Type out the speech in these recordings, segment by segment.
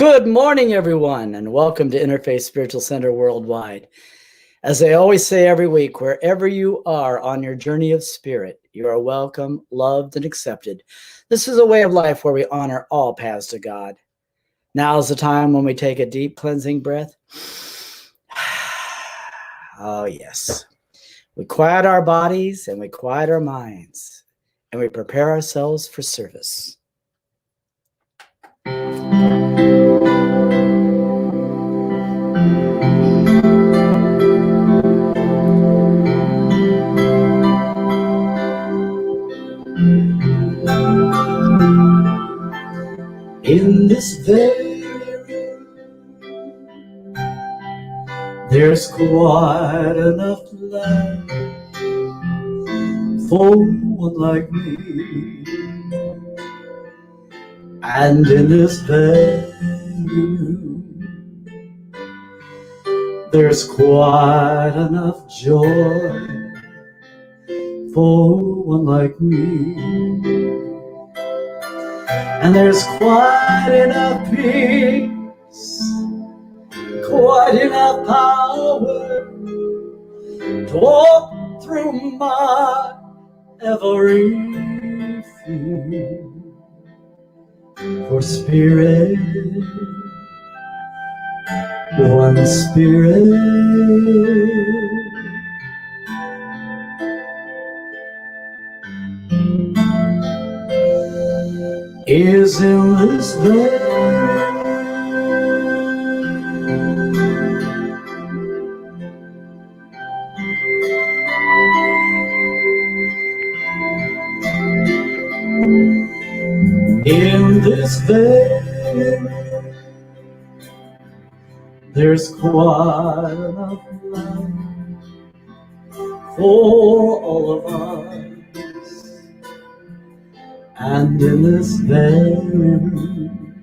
Good morning, everyone, and welcome to Interfaith Spiritual Center Worldwide. As I always say every week, wherever you are on your journey of spirit, you are welcome, loved, and accepted. This is a way of life where we honor all paths to God. Now is the time when we take a deep cleansing breath. Oh, yes. We quiet our bodies and we quiet our minds, and we prepare ourselves for service. In this very room, there's quite enough love for one like me. And in this very room, there's quite enough joy for one like me. And there's quite enough peace, quite enough power to walk through my every fear. For spirit, one spirit, is in this very in this very room, there's quite enough love for all of us. And in this very room,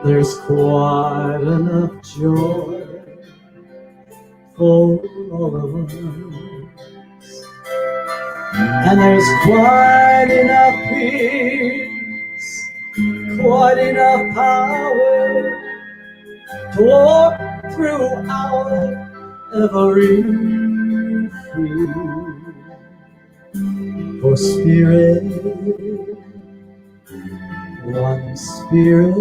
there's quite enough joy for all of us. And there's quite enough peace, quite enough power to walk through our every fear. For spirit, one spirit,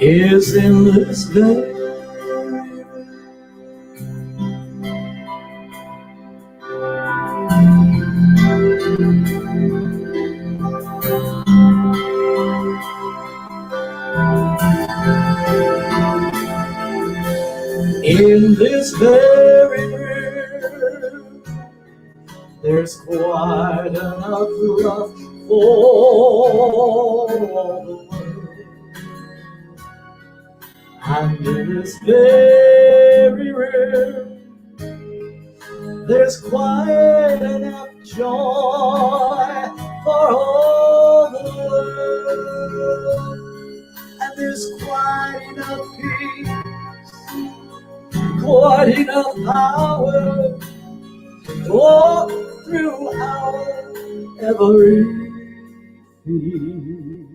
is in this very in this very room, there's quite enough love for all the world. And in this very room, there's quite enough joy for all the world. And there's quite enough peace, quite enough power to walk through our every fear.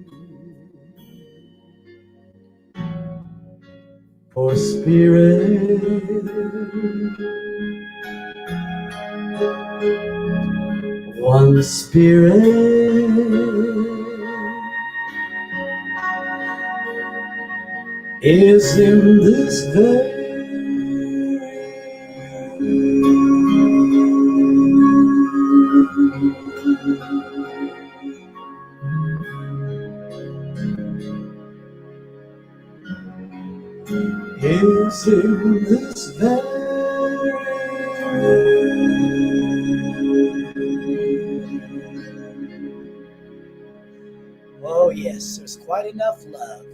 For spirit, one spirit, is in this very is in this very Oh yes, there's quite enough love,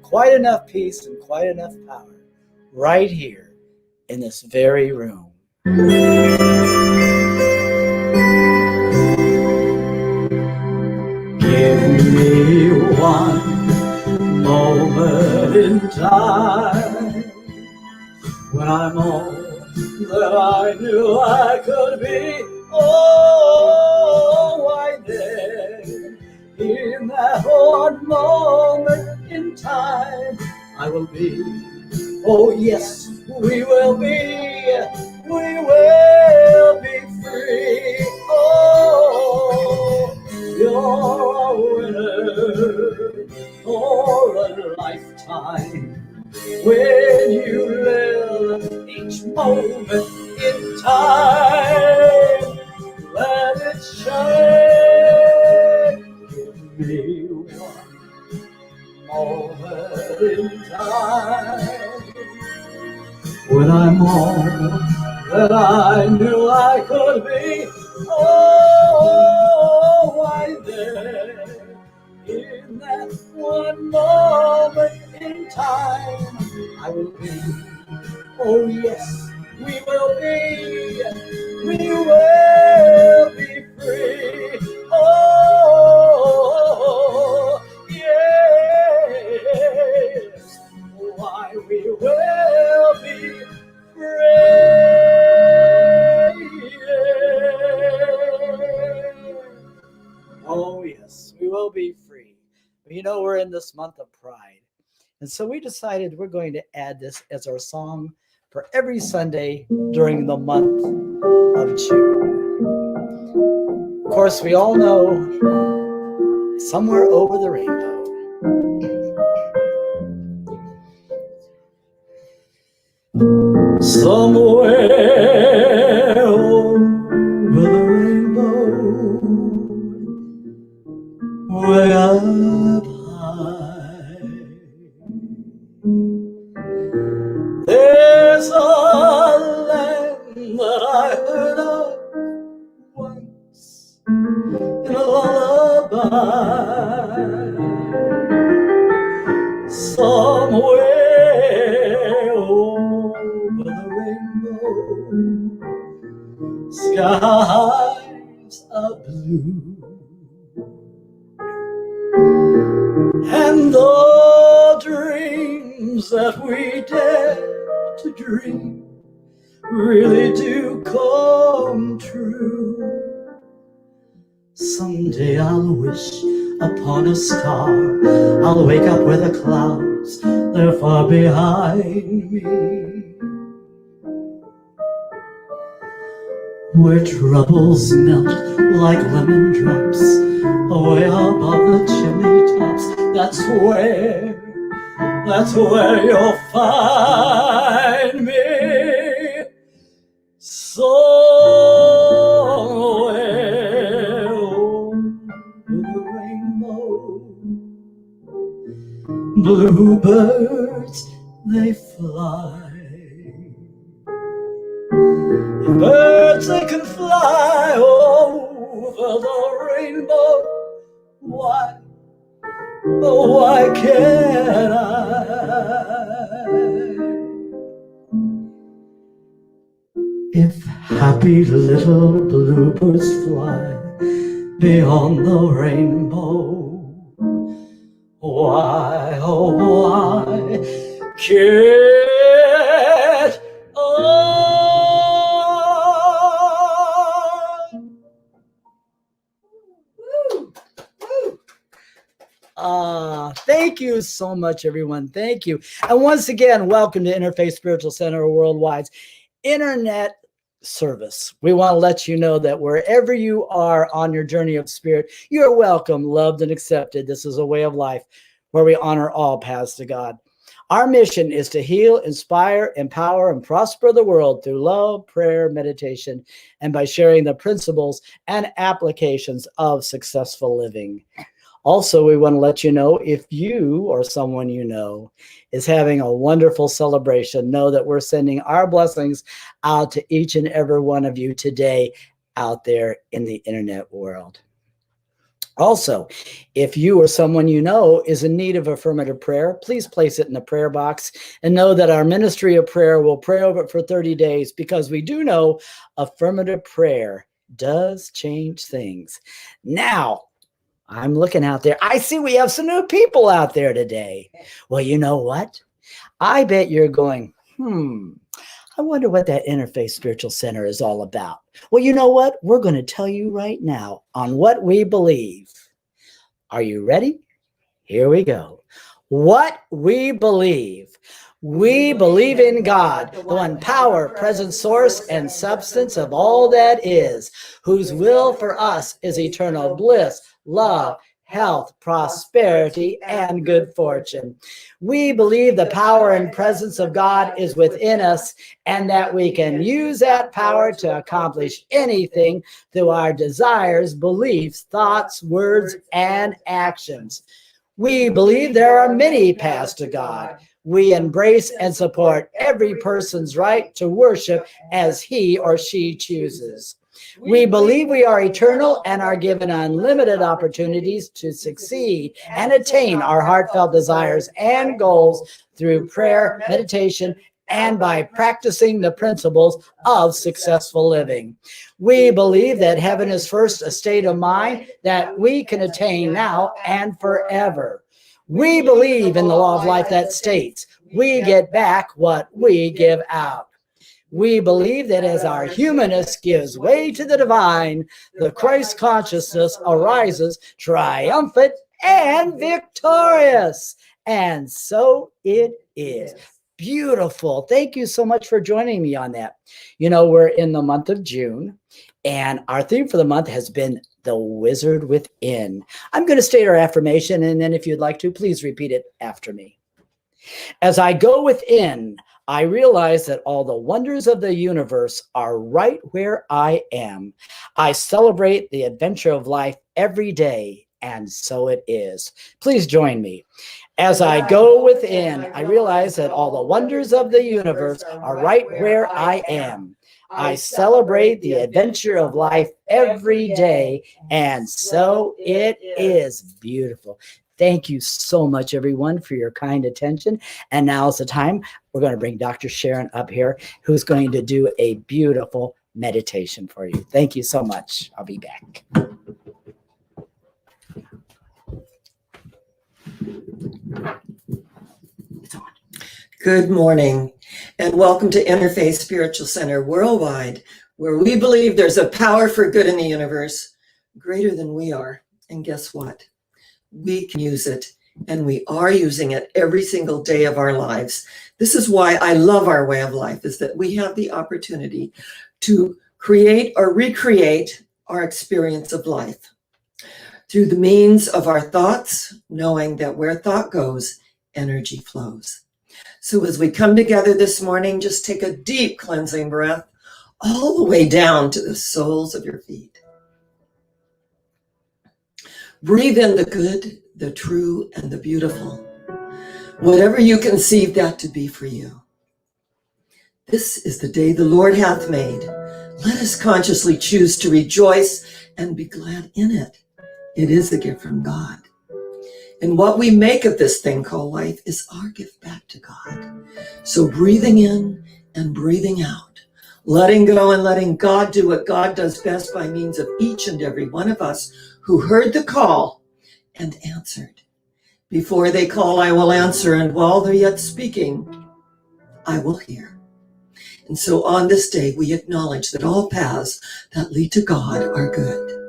quite enough peace, and quite enough power right here in this very room. Give me one moment in time when I'm all that I knew I could be. Oh, why then, in that one moment in time, I will be. Oh yes, we will be free. Oh, you're a winner for a lifetime. When you live each moment in time, let it shine. Give me one moment in time, when I'm all that I knew I could be. Oh, why then, in that one moment in time, I will be. Oh yes, we will be free. Oh, yes, why we will be free. Oh yes, we will be free. You know, we're in this month of Pride. And so we decided we're going to add this as our song for every Sunday during the month of June. Of course, we all know Somewhere Over the Rainbow. Somewhere over the rainbow, way up high, there's a land that I heard of once in a lullaby. Somewhere over the rainbow, skies are blue, and the dreams that we dare to dream really do come true. Someday I'll wish upon a star, I'll wake up where the clouds, they're far behind me, where troubles melt like lemon drops away above the chimney tops. That's where you'll find me. Somewhere over the rainbow, bluebirds they fly. The birds they can fly over the rainbow. Why can't I? If happy little bluebirds fly beyond the rainbow, why, oh why can't I? Thank you so much, everyone. Thank you. And once again, welcome to Interfaith Spiritual Center Worldwide's internet service. We want to let you know that wherever you are on your journey of spirit, you're welcome, loved, and accepted. This is a way of life where we honor all paths to God. Our mission is to heal, inspire, empower, and prosper the world through love, prayer, meditation, and by sharing the principles and applications of successful living. Also, we want to let you know, if you or someone you know is having a wonderful celebration, know that we're sending our blessings out to each and every one of you today out there in the internet world. Also, if you or someone you know is in need of affirmative prayer, please place it in the prayer box and know that our ministry of prayer will pray over it for 30 days, because we do know affirmative prayer does change things. Now, I'm looking out there. I see we have some new people out there today. Well, you know what? I bet you're going, I wonder what that Interfaith Spiritual Center is all about. Well, you know what? We're going to tell you right now on what we believe. Are you ready? Here we go. What we believe. We believe in God, the one power, present source, and substance of all that is, whose will for us is eternal bliss, love, health, prosperity, and good fortune. We believe the power and presence of God is within us, and that we can use that power to accomplish anything through our desires, beliefs, thoughts, words, and actions. We believe there are many paths to God. We embrace and support every person's right to worship as he or she chooses. We believe we are eternal and are given unlimited opportunities to succeed and attain our heartfelt desires and goals through prayer, meditation, and by practicing the principles of successful living. We believe that heaven is first a state of mind that we can attain now and forever. We believe in the law of life that states we get back what we give out. We believe that as our humanness gives way to the divine, the Christ consciousness arises triumphant and victorious. And so it is. Beautiful. Thank you so much for joining me on that. You know, we're in the month of June, and our theme for the month has been the wizard within. I'm going to state our affirmation, and then if you'd like to, please repeat it after me. As I go within, I realize that all the wonders of the universe are right where I am. I celebrate the adventure of life every day, and so it is. Please join me. As I go within, I realize that all the wonders of the universe are right where I am. I celebrate the adventure of life every day, and so it is. Beautiful. Thank you so much, everyone, for your kind attention. And now is the time we're going to bring Dr. Sharon up here, who's going to do a beautiful meditation for you. Thank you so much. I'll be back. Good morning, and welcome to Interfaith Spiritual Center Worldwide, where we believe there's a power for good in the universe greater than we are. And guess what? We can use it, and we are using it every single day of our lives. This is why I love our way of life, is that we have the opportunity to create or recreate our experience of life through the means of our thoughts, knowing that where thought goes, energy flows. So as we come together this morning, just take a deep cleansing breath all the way down to the soles of your feet. Breathe in the good, the true, and the beautiful, whatever you conceive that to be for you. This is the day the Lord hath made. Let us consciously choose to rejoice and be glad in it. It is a gift from God. And what we make of this thing called life is our gift back to God. So breathing in and breathing out, letting go and letting God do what God does best by means of each and every one of us who heard the call and answered. Before they call, I will answer, and while they're yet speaking, I will hear. And so on this day, we acknowledge that all paths that lead to God are good.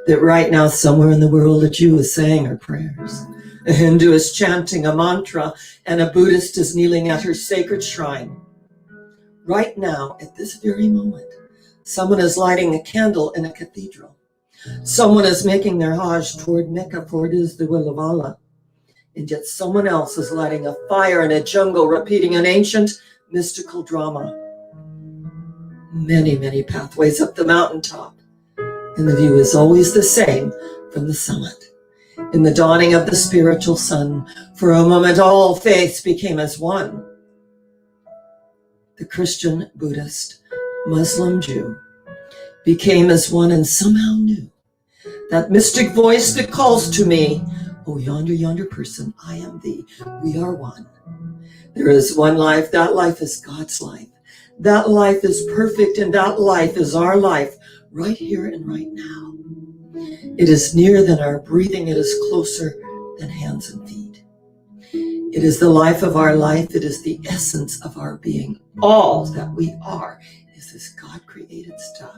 That right now, somewhere in the world, a Jew is saying her prayers, a Hindu is chanting a mantra, and a Buddhist is kneeling at her sacred shrine. Right now, at this very moment, someone is lighting a candle in a cathedral. Someone is making their Hajj toward Mecca, for it is the will of Allah. And yet someone else is lighting a fire in a jungle, repeating an ancient mystical drama. Many, many pathways up the mountaintop. And the view is always the same from the summit. In the dawning of the spiritual sun, for a moment all faiths became as one. The Christian, Buddhist, Muslim, Jew became as one and somehow knew that mystic voice that calls to me, oh, yonder, yonder person, I am thee, we are one. There is one life, that life is God's life. That life is perfect, and that life is our life, right here and right now. It is nearer than our breathing. It is closer than hands and feet. It is the life of our life. It is the essence of our being. All that we are is this God-created stuff.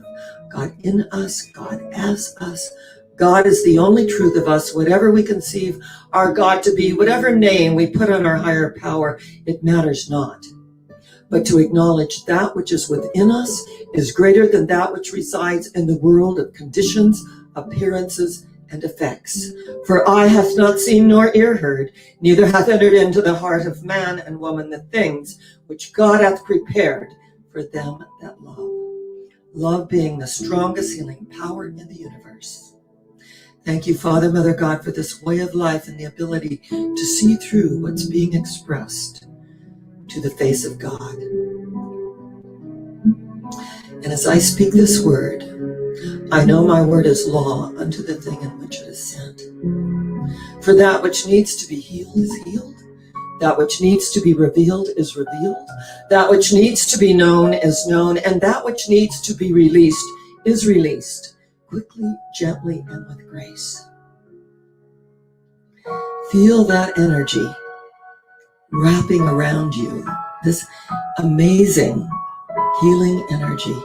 God in us, God as us. God is the only truth of us. Whatever we conceive our God to be, whatever name we put on our higher power, it matters not. But to acknowledge that which is within us is greater than that which resides in the world of conditions, appearances, and effects. For eye hath not seen nor ear heard, neither hath entered into the heart of man and woman the things which God hath prepared for them that love. Love being the strongest healing power in the universe. Thank you, Father, Mother God, for this way of life and the ability to see through what's being expressed to the face of God. And as I speak this word, I know my word is law unto the thing in which it is sent. For that which needs to be healed is healed. That which needs to be revealed is revealed. That which needs to be known is known. And that which needs to be released is released, quickly, gently, and with grace. Feel that energy wrapping around you, this amazing healing energy.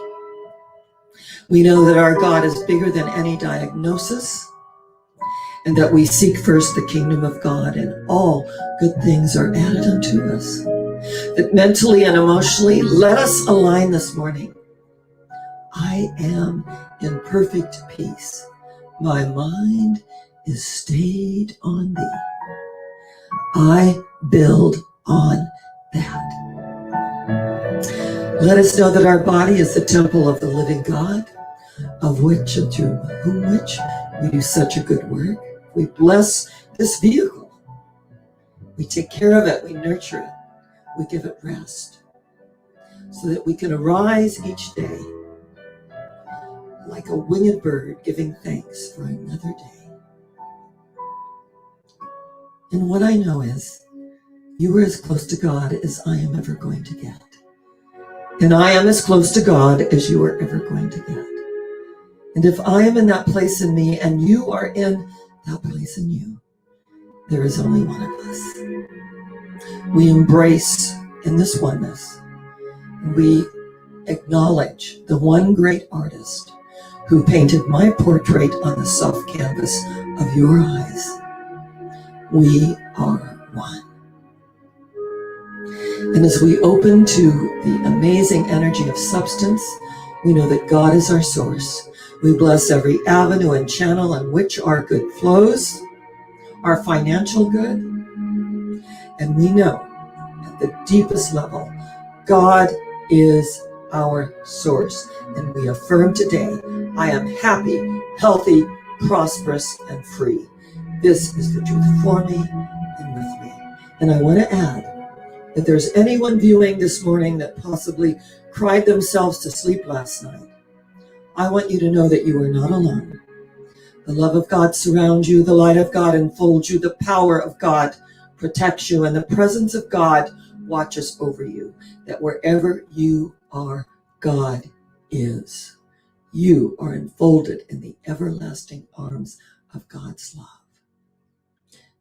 We know that our God is bigger than any diagnosis, and that we seek first the kingdom of God, and all good things are added unto us. That mentally and emotionally, let us align this morning. I am in perfect peace. My mind is stayed on thee. I build on that. Let us know that our body is the temple of the living God, of which and through whom which we do such a good work. We bless this vehicle. We take care of it. We nurture it. We give it rest so that we can arise each day like a winged bird giving thanks for another day. And what I know is you are as close to God as I am ever going to get. And I am as close to God as you are ever going to get. And if I am in that place in me and you are in that place in you, there is only one of us. We embrace in this oneness, and we acknowledge the one great artist who painted my portrait on the soft canvas of your eyes. We are one. And as we open to the amazing energy of substance, we know that God is our source. We bless every avenue and channel in which our good flows, our financial good, and we know at the deepest level, God is our source. And we affirm today, I am happy, healthy, prosperous, and free. This is the truth for me and with me. And I want to add, if there's anyone viewing this morning that possibly cried themselves to sleep last night, I want you to know that you are not alone. The love of God surrounds you, the light of God enfolds you, the power of God protects you, and the presence of God watches over you, that wherever you are, God is. You are enfolded in the everlasting arms of God's love.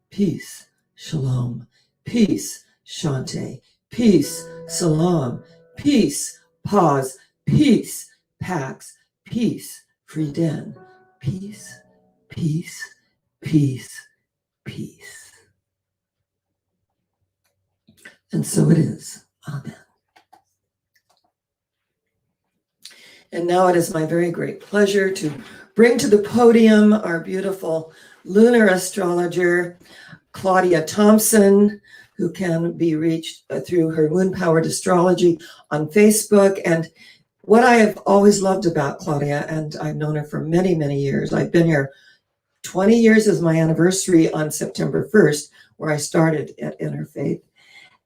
Peace, shalom, peace, Shante, peace, salam, peace, pause, peace, pax, peace, Frieden, peace, peace, peace, peace. And so it is. Amen. And now it is my very great pleasure to bring to the podium our beautiful lunar astrologer, Claudia Thompson, who can be reached through her Moon-Powered Astrology on Facebook. And what I have always loved about Claudia, and I've known her for many, many years, I've been here 20 years as my anniversary on September 1st, where I started at Interfaith.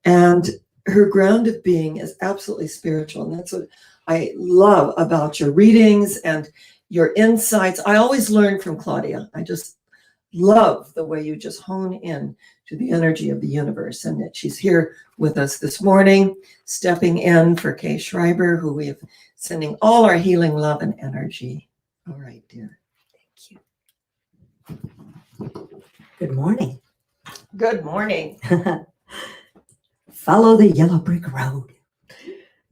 And her ground of being is absolutely spiritual. And that's what I love about your readings and your insights. I always learn from Claudia. I just love the way you just hone in to the energy of the universe, and that she's here with us this morning, stepping in for Kay Schreiber, who we have sending all our healing love and energy. All right, dear. Thank you. Good morning. Good morning. Follow the yellow brick road.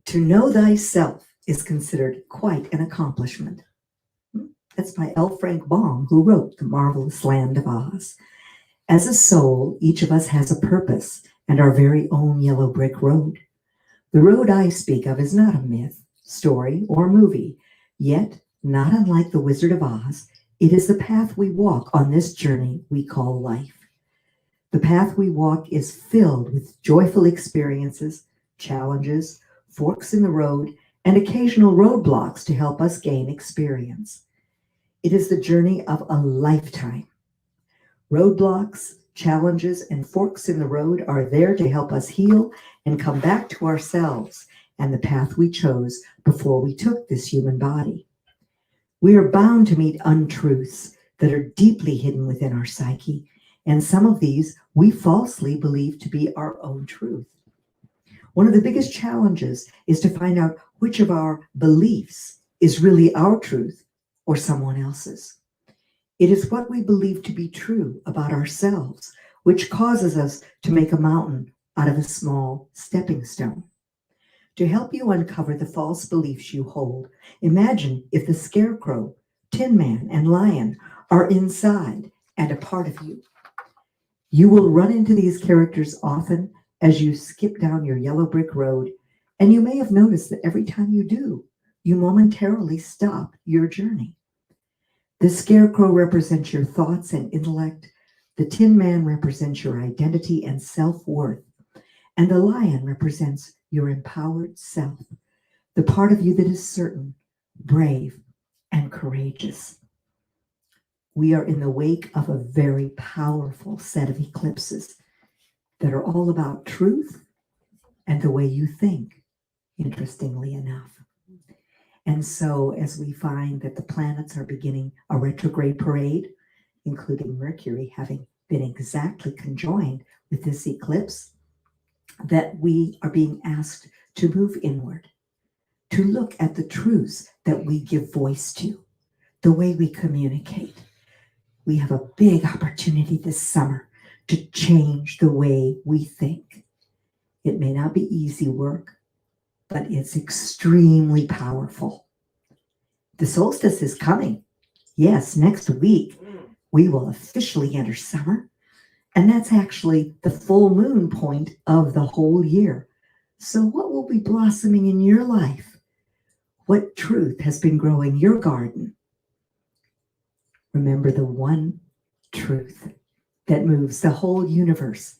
To know thyself is considered quite an accomplishment. That's by L. Frank Baum, who wrote The Marvelous Land of Oz. As a soul, each of us has a purpose and our very own yellow brick road. The road I speak of is not a myth, story, or movie, yet, not unlike the Wizard of Oz, it is the path we walk on this journey we call life. The path we walk is filled with joyful experiences, challenges, forks in the road, and occasional roadblocks to help us gain experience. It is the journey of a lifetime. Roadblocks, challenges, and forks in the road are there to help us heal and come back to ourselves and the path we chose before we took this human body. We are bound to meet untruths that are deeply hidden within our psyche, and some of these we falsely believe to be our own truth. One of the biggest challenges is to find out which of our beliefs is really our truth or someone else's. It is what we believe to be true about ourselves, which causes us to make a mountain out of a small stepping stone. To help you uncover the false beliefs you hold, imagine if the scarecrow, tin man, and lion are inside and a part of you. You will run into these characters often as you skip down your yellow brick road, and you may have noticed that every time you do, you momentarily stop your journey. The scarecrow represents your thoughts and intellect, the tin man represents your identity and self-worth, and the lion represents your empowered self, the part of you that is certain, brave, and courageous. We are in the wake of a very powerful set of eclipses that are all about truth and the way you think, interestingly enough. And so as we find that the planets are beginning a retrograde parade, including Mercury having been exactly conjoined with this eclipse, that we are being asked to move inward, to look at the truths that we give voice to, the way we communicate. We have a big opportunity this summer to change the way we think. It may not be easy work, but it's extremely powerful. The solstice is coming. Yes, next week we will officially enter summer, and that's actually the full moon point of the whole year. So what will be blossoming in your life? What truth has been growing your garden? Remember the one truth that moves the whole universe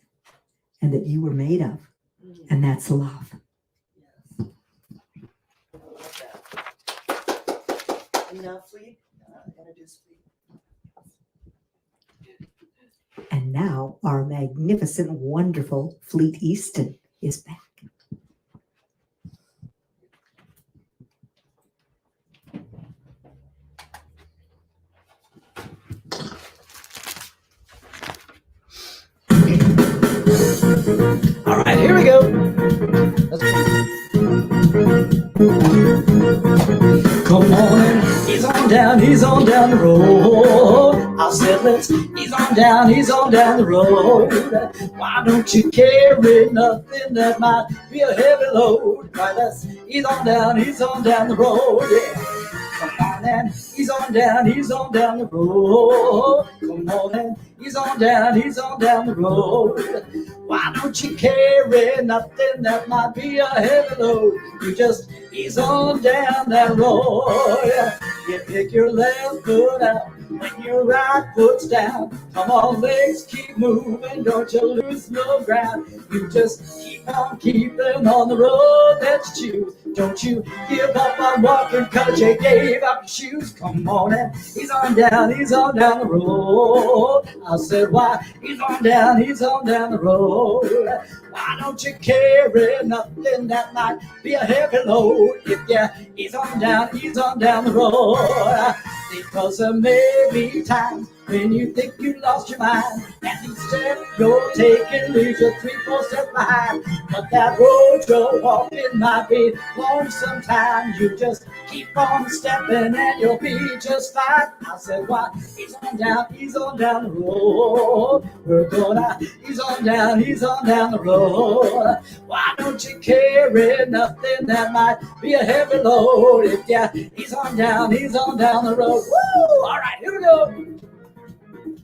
and that you were made of, and that's love. And now our magnificent, wonderful Fleet Easton is back. All right, here we go. Come on in, he's on down the road. I said he's on down the road. Why don't you carry nothing that might be a heavy load? Right, he's on down the road, yeah. Come on in, he's on down the road. Come on in, he's on down the road. Why don't you carry nothing that might be a heavy load? You just ease on down that road. You pick your left foot out when your right foot's down. Come on, legs, keep moving, don't you lose no ground. You just keep on keeping on the road that you choose. Don't you give up on walking, cause you gave up your shoes. Come on in, he's on down the road. I said, why? He's on down the road. Why don't you carry nothing that might be a heavy load? If you he's on down the road. Because there may be times when you think you lost your mind. And each step you're taking leaves you 3-4 steps behind. But that road you're walking might be long sometimes. You just keep on stepping and you'll be just fine. I said, why? He's on down the road. We're gonna ease on down the road. Why don't you carry nothing that might be a heavy load? If yeah, he's on down the road. Woo! All right, here we go.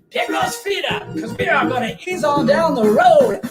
Pick those feet up, because we are going to ease on down the road.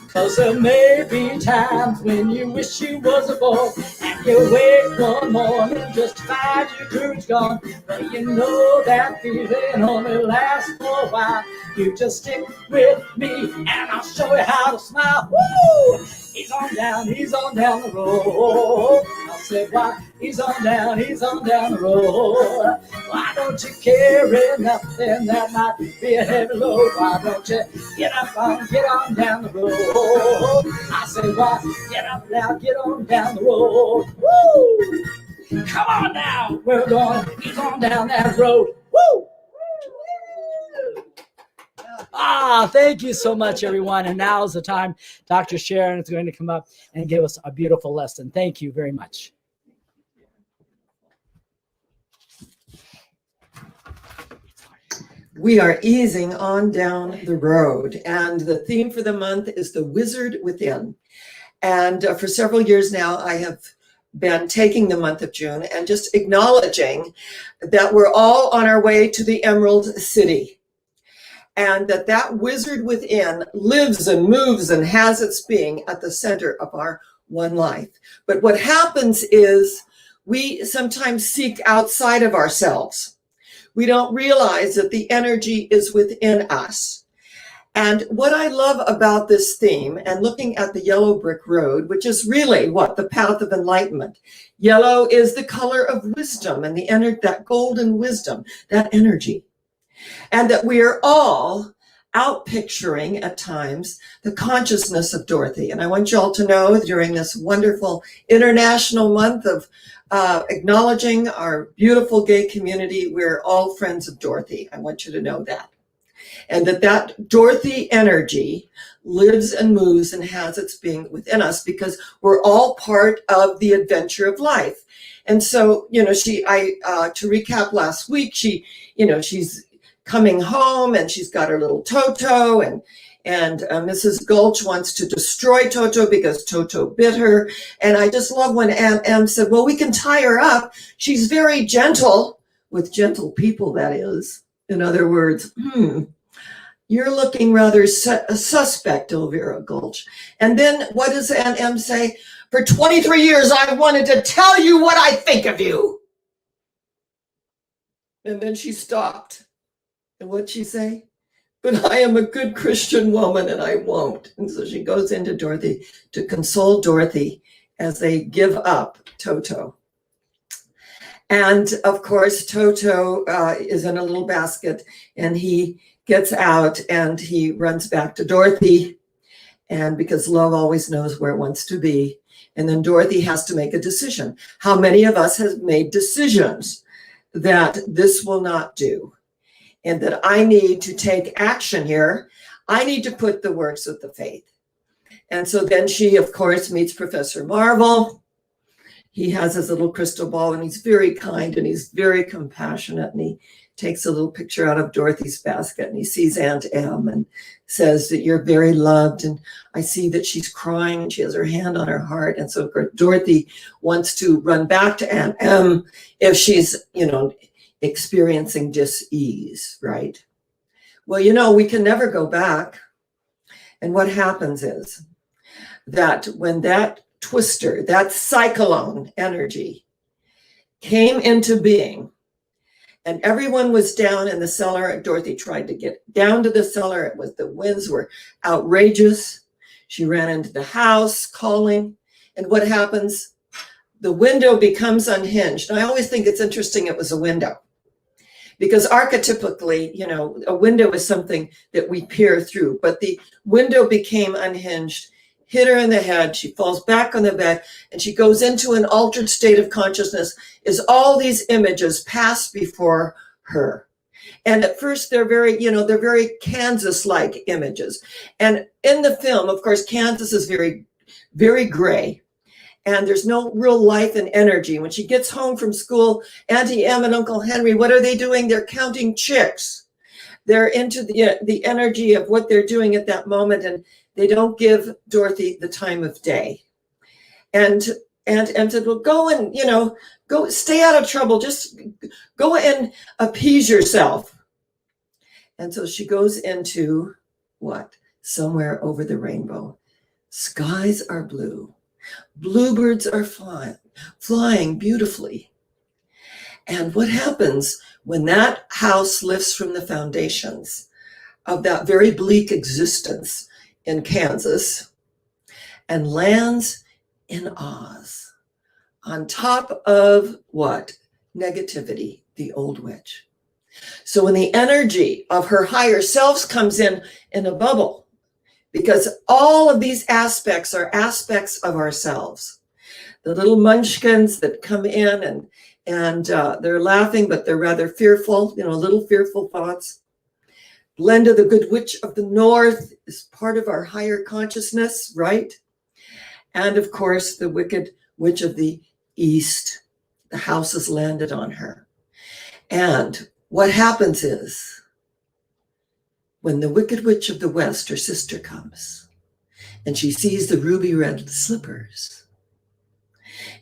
Because there may be times when you wish you was a boy, and you wake one morning just to find your courage gone. But you know that feeling only lasts for a while. You just stick with me, and I'll show you how to smile. Woo! He's on down the road. I said, why? He's on down the road. Why don't you carry nothing that might be a heavy load? Why don't you get on down the road? I said, why? Get up now, get on down the road. Woo! Come on now, we're going, he's on down that road. Woo! Thank you so much, everyone. And now is the time Dr. Sharon is going to come up and give us a beautiful lesson. Thank you very much. We are easing on down the road, and the theme for the month is the wizard within. And for several years now, I have been taking the month of June and just acknowledging that we're all on our way to the Emerald City. And that wizard within lives and moves and has its being at the center of our one life. But what happens is we sometimes seek outside of ourselves. We don't realize that the energy is within us. And what I love about this theme and looking at the yellow brick road, which is really what? The path of enlightenment. Yellow is the color of wisdom and that golden wisdom, that energy. And that we are all out picturing at times the consciousness of Dorothy. And I want you all to know during this wonderful international month of acknowledging our beautiful gay community, we're all friends of Dorothy. I want you to know that. And that Dorothy energy lives and moves and has its being within us because we're all part of the adventure of life. And so, to recap last week, she's coming home and she's got her little Toto and Mrs. Gulch wants to destroy Toto because Toto bit her. And I just love when Aunt Em said, well, we can tie her up. She's very gentle with gentle people, that is. In other words, you're looking rather suspect, Elvira Gulch. And then what does Aunt Em say? For 23 years, I've wanted to tell you what I think of you. And then she stopped. And what'd she say? But I am a good Christian woman and I won't. And so she goes into Dorothy to console Dorothy as they give up Toto. And of course, Toto is in a little basket and he gets out and he runs back to Dorothy. And because love always knows where it wants to be. And then Dorothy has to make a decision. How many of us have made decisions that this will not do? And that I need to take action here. I need to put the works of the faith. And so then she, of course, meets Professor Marvel. He has his little crystal ball and he's very kind and he's very compassionate. And he takes a little picture out of Dorothy's basket and he sees Aunt Em and says that you're very loved. And I see that she's crying and she has her hand on her heart. And so Dorothy wants to run back to Aunt Em if she's, experiencing dis-ease, right? Well, we can never go back. And what happens is that when that twister, that cyclone energy came into being, and everyone was down in the cellar, Dorothy tried to get down to the cellar. The winds were outrageous. She ran into the house calling. And what happens? The window becomes unhinged. And I always think it's interesting it was a window. Because archetypically, a window is something that we peer through, but the window became unhinged, hit her in the head. She falls back on the bed and she goes into an altered state of consciousness as all these images pass before her. And at first they're very Kansas-like images. And in the film, of course, Kansas is very, very gray. And there's no real life and energy. When she gets home from school, Auntie Em and Uncle Henry, what are they doing? They're counting chicks. They're into the energy of what they're doing at that moment, and they don't give Dorothy the time of day. And said, well, go and, go stay out of trouble. Just go and appease yourself. And so she goes into what? Somewhere over the rainbow. Skies are blue. Bluebirds are flying beautifully. And what happens when that house lifts from the foundations of that very bleak existence in Kansas and lands in Oz on top of what? Negativity, the old witch. So when the energy of her higher selves comes in a bubble, because all of these aspects are aspects of ourselves. The little munchkins that come in and they're laughing, but they're rather fearful, little fearful thoughts. Glenda, the good witch of the north, is part of our higher consciousness, right? And of course, the wicked witch of the east, the house has landed on her. And what happens is, when the wicked witch of the west, her sister, comes, and she sees the ruby red slippers,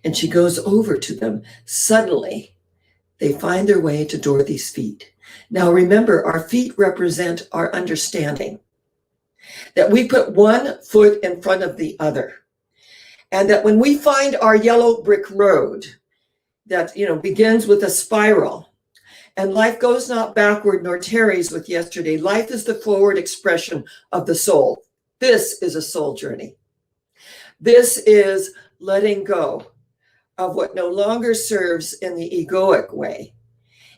and she goes over to them, suddenly they find their way to Dorothy's feet. Now remember, our feet represent our understanding, that we put one foot in front of the other, and that when we find our yellow brick road that begins with a spiral, and life goes not backward nor tarries with yesterday. Life is the forward expression of the soul. This is a soul journey. This is letting go of what no longer serves in the egoic way.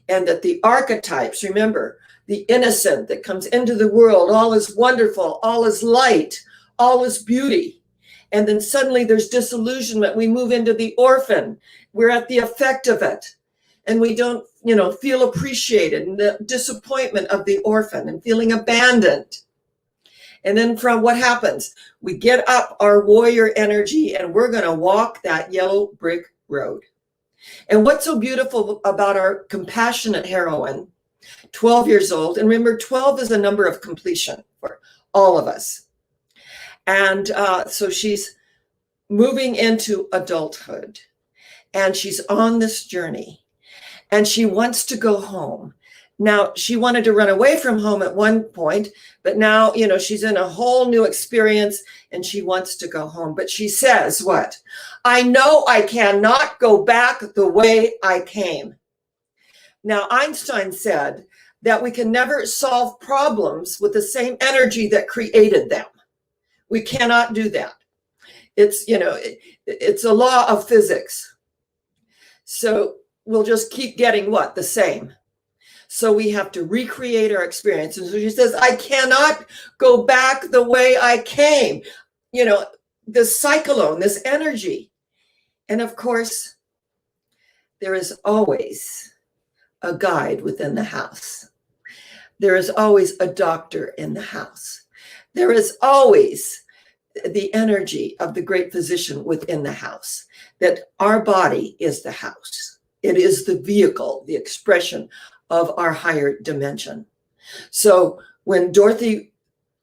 And that the archetypes, remember, the innocent that comes into the world, all is wonderful, all is light, all is beauty. And then suddenly there's disillusionment. We move into the orphan. We're at the effect of it. And we don't, feel appreciated, and the disappointment of the orphan and feeling abandoned. And then from what happens? We get up our warrior energy and we're going to walk that yellow brick road. And what's so beautiful about our compassionate heroine, 12 years old, and remember, 12 is a number of completion for all of us. And so she's moving into adulthood, and she's on this journey. And she wants to go home. Now, she wanted to run away from home at one point, but now, she's in a whole new experience and she wants to go home. But she says, what? I know I cannot go back the way I came. Now, Einstein said that we can never solve problems with the same energy that created them. We cannot do that. It's, it's a law of physics. So we'll just keep getting what? The same. So we have to recreate our experience. And so she says, I cannot go back the way I came. This cyclone, this energy. And of course, there is always a guide within the house. There is always a doctor in the house. There is always the energy of the great physician within the house, that our body is the house. It is the vehicle, the expression of our higher dimension. So when Dorothy,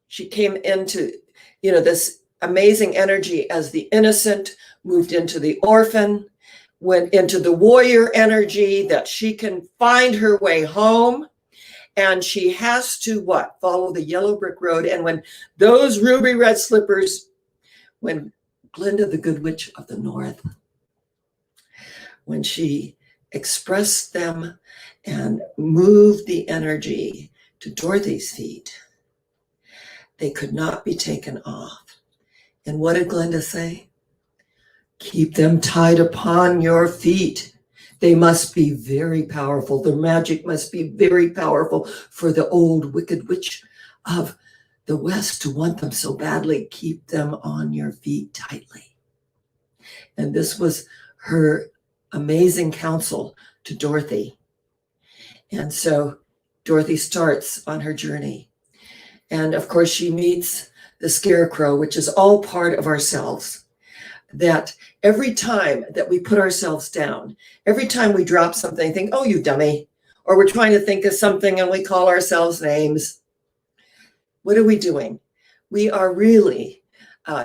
she came into, this amazing energy as the innocent, moved into the orphan, went into the warrior energy, that she can find her way home. And she has to what? Follow the yellow brick road. And when those ruby red slippers, when Glenda, the good witch of the north, when she expressed them and moved the energy to Dorothy's feet, they could not be taken off. And what did Glenda say? Keep them tied upon your feet. They must be very powerful. The magic must be very powerful for the old wicked witch of the West to want them so badly. Keep them on your feet tightly. And this was her amazing counsel to Dorothy. And so Dorothy starts on her journey. And of course, she meets the scarecrow, which is all part of ourselves. That every time that we put ourselves down, every time we drop something, think, oh, you dummy, or we're trying to think of something and we call ourselves names. What are we doing? We are really,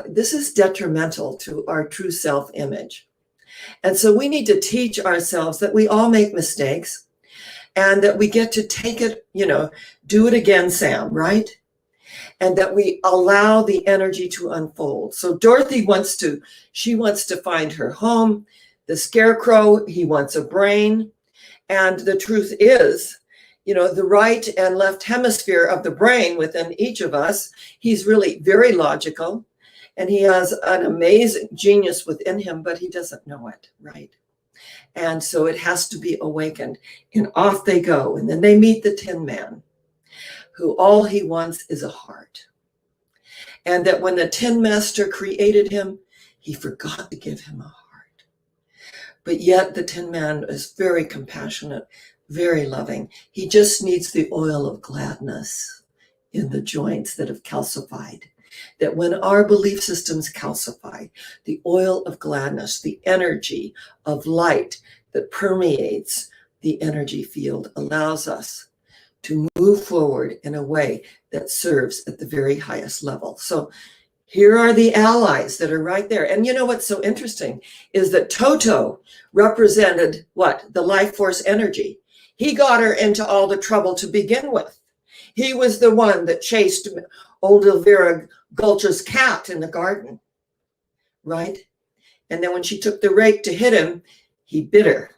this is detrimental to our true self-image. And so we need to teach ourselves that we all make mistakes and that we get to take it, do it again, Sam, right? And that we allow the energy to unfold. So Dorothy wants to find her home. The scarecrow, he wants a brain. And the truth is, the right and left hemisphere of the brain within each of us, he's really very logical. And he has an amazing genius within him, but he doesn't know it, right? And so it has to be awakened. And off they go. And then they meet the Tin Man, who all he wants is a heart. And that when the Tin Master created him, he forgot to give him a heart. But yet the Tin Man is very compassionate, very loving. He just needs the oil of gladness in the joints that have calcified. That when our belief systems calcify, the oil of gladness, the energy of light that permeates the energy field allows us to move forward in a way that serves at the very highest level. So here are the allies that are right there. And you know what's so interesting is that Toto represented what? The life force energy. He got her into all the trouble to begin with. He was the one that chased old Elvira Gulch's cat in the garden, right? And then when she took the rake to hit him, he bit her.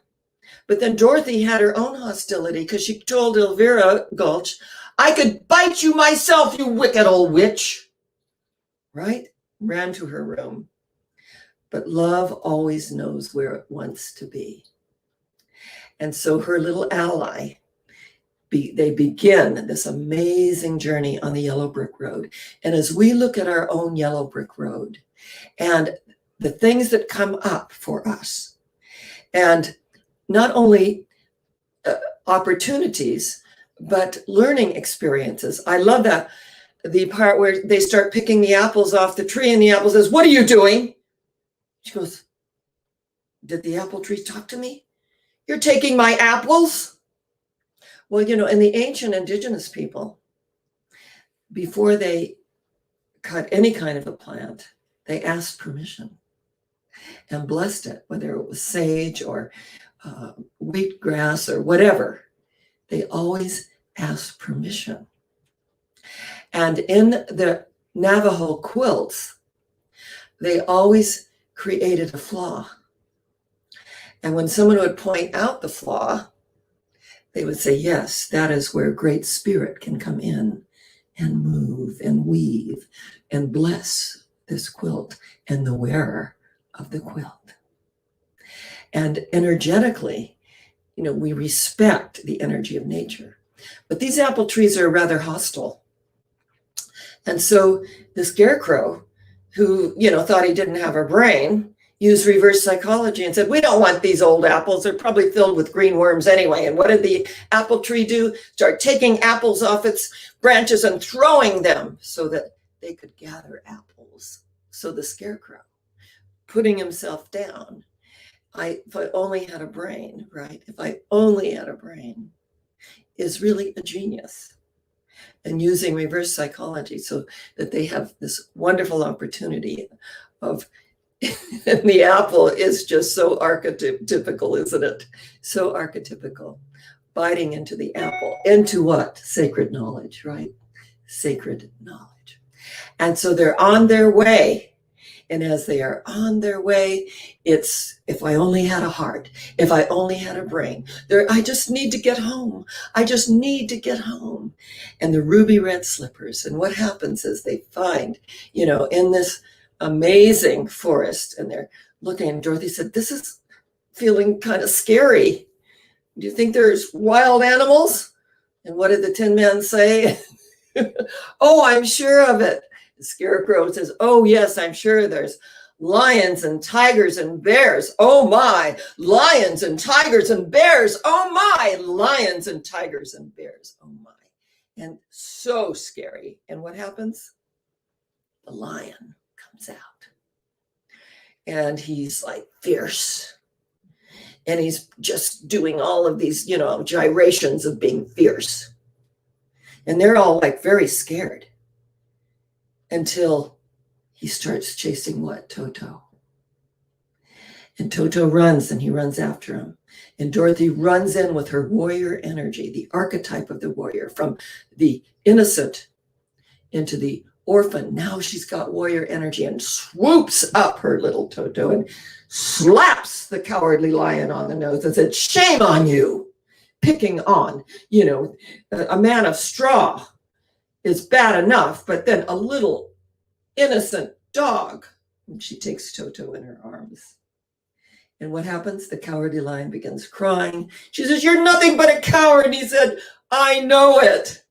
But then Dorothy had her own hostility because she told Elvira Gulch, I could bite you myself, you wicked old witch, right? Ran to her room. But love always knows where it wants to be. And so her little ally, they begin this amazing journey on the yellow brick road. And as we look at our own yellow brick road and the things that come up for us, and not only opportunities, but learning experiences. I love that, the part where they start picking the apples off the tree and the apple says, what are you doing? She goes, did the apple tree talk to me? You're taking my apples? Well, in the ancient indigenous people, before they cut any kind of a plant, they asked permission and blessed it, whether it was sage or wheatgrass or whatever. They always asked permission. And in the Navajo quilts, they always created a flaw. And when someone would point out the flaw, they would say, yes, that is where Great Spirit can come in and move and weave and bless this quilt and the wearer of the quilt. And energetically, we respect the energy of nature. But these apple trees are rather hostile. And so the scarecrow, who, thought he didn't have a brain, used reverse psychology and said, we don't want these old apples. They're probably filled with green worms anyway. And what did the apple tree do? Start taking apples off its branches and throwing them so that they could gather apples. So the scarecrow, putting himself down, if I only had a brain, right? If I only had a brain, is really a genius. And using reverse psychology so that they have this wonderful opportunity of, and the apple is just so archetypical, isn't it? So archetypical. Biting into the apple. Into what? Sacred knowledge, right? Sacred knowledge. And so they're on their way. And as they are on their way, it's, if I only had a heart, if I only had a brain, I just need to get home. I just need to get home. And the ruby red slippers. And what happens is they find, in this amazing forest, and they're looking, and Dorothy said, this is feeling kind of scary. Do you think there's wild animals? And what did the Tin Man say? Oh, I'm sure of it. The scarecrow says, oh yes, I'm sure there's lions and tigers and bears. Oh my, lions and tigers and bears. Oh my, lions and tigers and bears. Oh my. And so scary. And what happens? The lion comes out. And he's like fierce. And he's just doing all of these, gyrations of being fierce. And they're all like very scared until he starts chasing what? Toto. And Toto runs, and he runs after him. And Dorothy runs in with her warrior energy, the archetype of the warrior, from the innocent into the orphan. Now she's got warrior energy, and swoops up her little Toto and slaps the cowardly lion on the nose and said, "Shame on you, picking on, a man of straw is bad enough, but then a little innocent dog." And she takes Toto in her arms. And what happens? The cowardly lion begins crying. She says, "You're nothing but a coward." And he said, "I know it."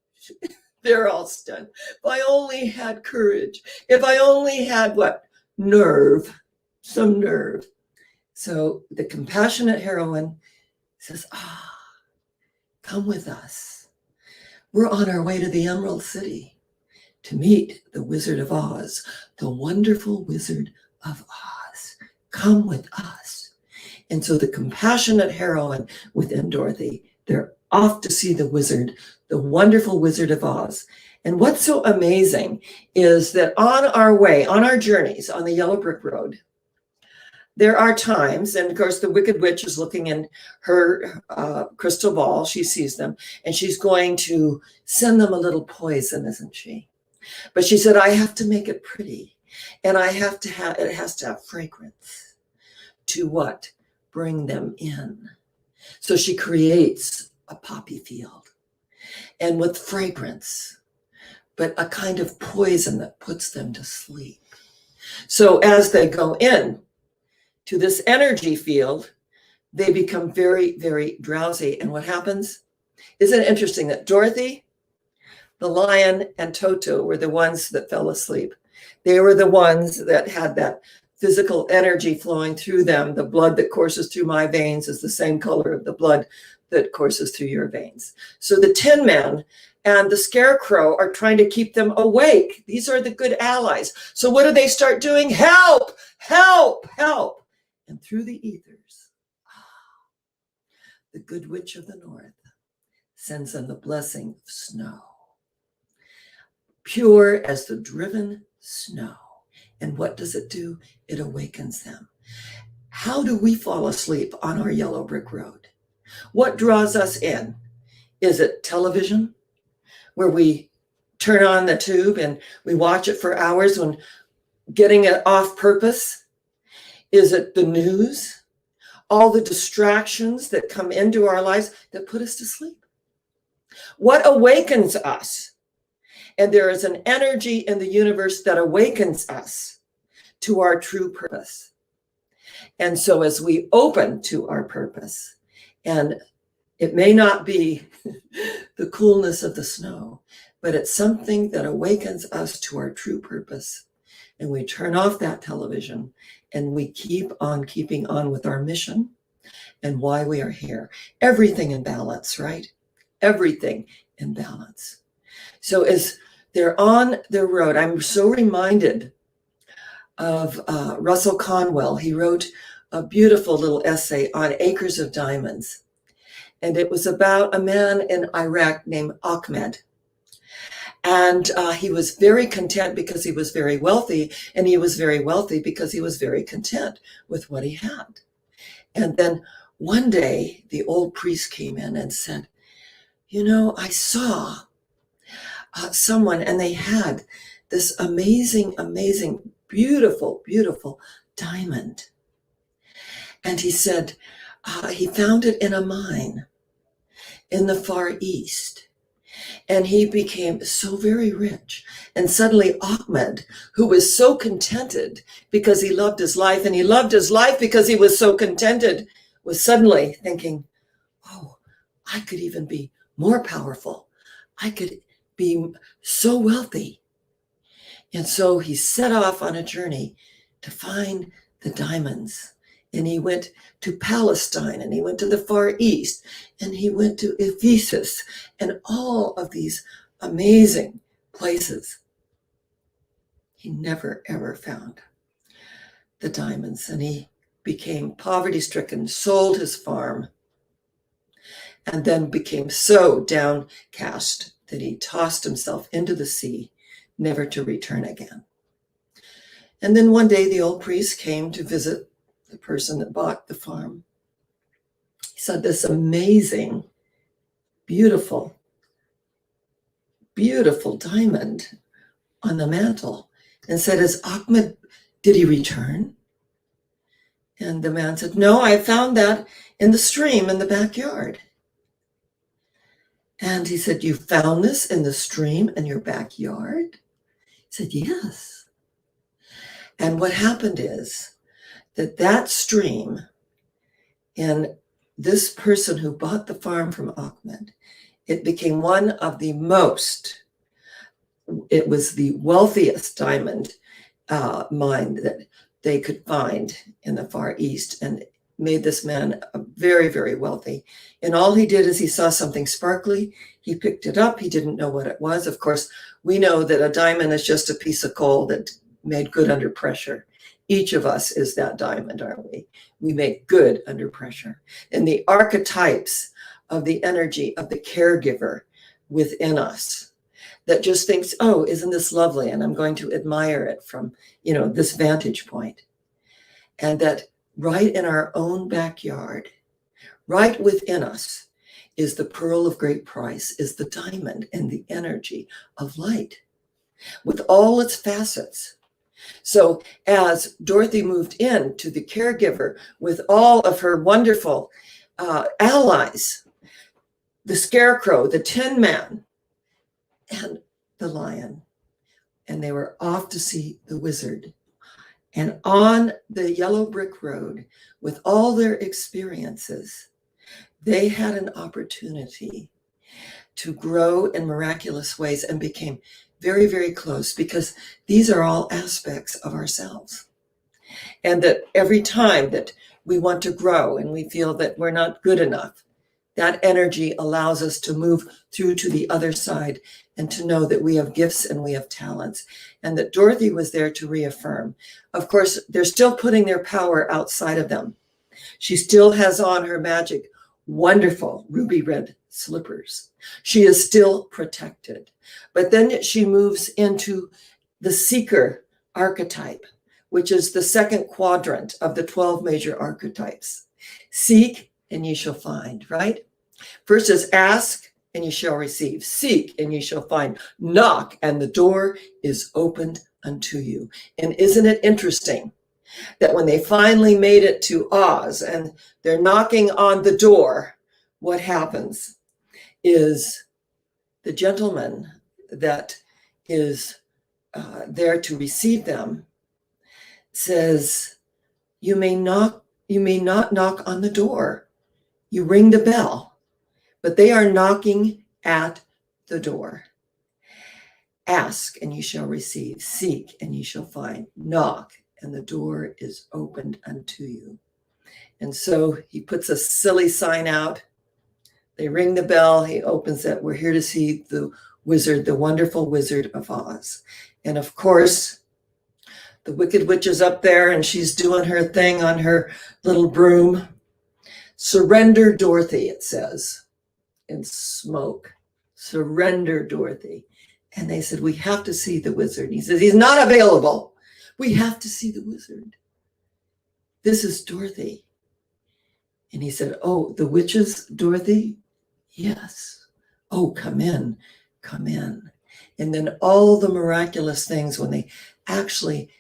They're all stunned. If I only had courage. If I only had what? Nerve. Some nerve. So the compassionate heroine says, come with us. We're on our way to the Emerald City to meet the Wizard of Oz, the wonderful Wizard of Oz. Come with us. And so the compassionate heroine within Dorothy, they're off to see the wizard, the wonderful Wizard of Oz. And what's so amazing is that on our way, on our journeys on the yellow brick road, there are times, and of course the Wicked Witch is looking in her crystal ball, she sees them, and she's going to send them a little poison, isn't she? But she said, I have to make it pretty, and it has to have fragrance to what? Bring them in. So she creates a poppy field, and with fragrance, but a kind of poison that puts them to sleep. So as they go in to this energy field, they become very, very drowsy. And what happens? Isn't it interesting that Dorothy, the lion, and Toto were the ones that fell asleep? They were the ones that had that physical energy flowing through them. The blood that courses through my veins is the same color of the blood that courses through your veins. So the Tin Man and the Scarecrow are trying to keep them awake. These are the good allies. So what do they start doing? Help, help, help. And through the ethers, the Good Witch of the North sends them the blessing of snow, pure as the driven snow. And what does it do? It awakens them. How do we fall asleep on our yellow brick road? What draws us in? Is it television, where we turn on the tube and we watch it for hours when getting it off purpose? Is it the news? All the distractions that come into our lives that put us to sleep? What awakens us? And there is an energy in the universe that awakens us to our true purpose. And so as we open to our purpose, and it may not be the coolness of the snow, but it's something that awakens us to our true purpose. And we turn off that television and we keep on keeping on with our mission and why we are here. Everything in balance, right? Everything in balance. So as they're on the road, I'm so reminded of Russell Conwell. He wrote a beautiful little essay on Acres of Diamonds. And it was about a man in Iraq named Ahmed. And he was very content because he was very wealthy, and he was very wealthy because he was very content with what he had. And then one day, the old priest came in and said, I saw someone, and they had this amazing, amazing, beautiful, beautiful diamond. And he said he found it in a mine in the Far East. And he became so very rich. And suddenly Ahmed, who was so contented because he loved his life, and he loved his life because he was so contented, was suddenly thinking, oh, I could even be more powerful. I could be so wealthy. And so he set off on a journey to find the diamonds. And he went to Palestine, and he went to the Far East, and he went to Ephesus, and all of these amazing places. He never, ever found the diamonds, and he became poverty-stricken, sold his farm, and then became so downcast that he tossed himself into the sea, never to return again. And then one day the old priest came to visit the person that bought the farm. He saw this amazing, beautiful, beautiful diamond on the mantle and said, did he return? And the man said, no, I found that in the stream in the backyard. And he said, you found this in the stream in your backyard? He said, yes. And what happened is that stream and this person who bought the farm from Ahmed, it became one of the it was the wealthiest diamond mine that they could find in the Far East, and made this man very, very wealthy. And all he did is he saw something sparkly, he picked it up, he didn't know what it was. Of course, we know that a diamond is just a piece of coal that made good under pressure. Each of us is that diamond, aren't we? We make good under pressure. And the archetypes of the energy of the caregiver within us that just thinks, oh, isn't this lovely? And I'm going to admire it from, this vantage point. And that right in our own backyard, right within us, is the pearl of great price, is the diamond and the energy of light with all its facets. So as Dorothy moved in to the caregiver with all of her wonderful allies, the scarecrow, the Tin Man, and the lion, and they were off to see the wizard. And on the yellow brick road, with all their experiences, they had an opportunity to grow in miraculous ways and became very, very close, because these are all aspects of ourselves. And that every time that we want to grow and we feel that we're not good enough, that energy allows us to move through to the other side and to know that we have gifts and we have talents, and that Dorothy was there to reaffirm. Of course, they're still putting their power outside of them. She still has on her magic, wonderful ruby red slippers. She is still protected. But then she moves into the seeker archetype, which is the second quadrant of the 12 major archetypes. Seek and ye shall find, right? First is ask and ye shall receive. Seek and ye shall find. Knock and the door is opened unto you. And isn't it interesting that when they finally made it to Oz and they're knocking on the door, what happens is the gentleman that is there to receive them says, you may not knock on the door. You ring the bell, but they are knocking at the door. Ask and you shall receive. Seek and you shall find. Knock and the door is opened unto you. And so he puts a silly sign out. They ring the bell. He opens it. We're here to see the wizard, the wonderful Wizard of Oz. And of course, the Wicked Witch is up there and she's doing her thing on her little broom. Surrender, Dorothy, it says in smoke. Surrender, Dorothy. And they said, we have to see the wizard. And he says, he's not available. We have to see the wizard. This is Dorothy. And he said, oh, the witches, Dorothy? Yes. Oh, come in, come in. And then all the miraculous things when they actually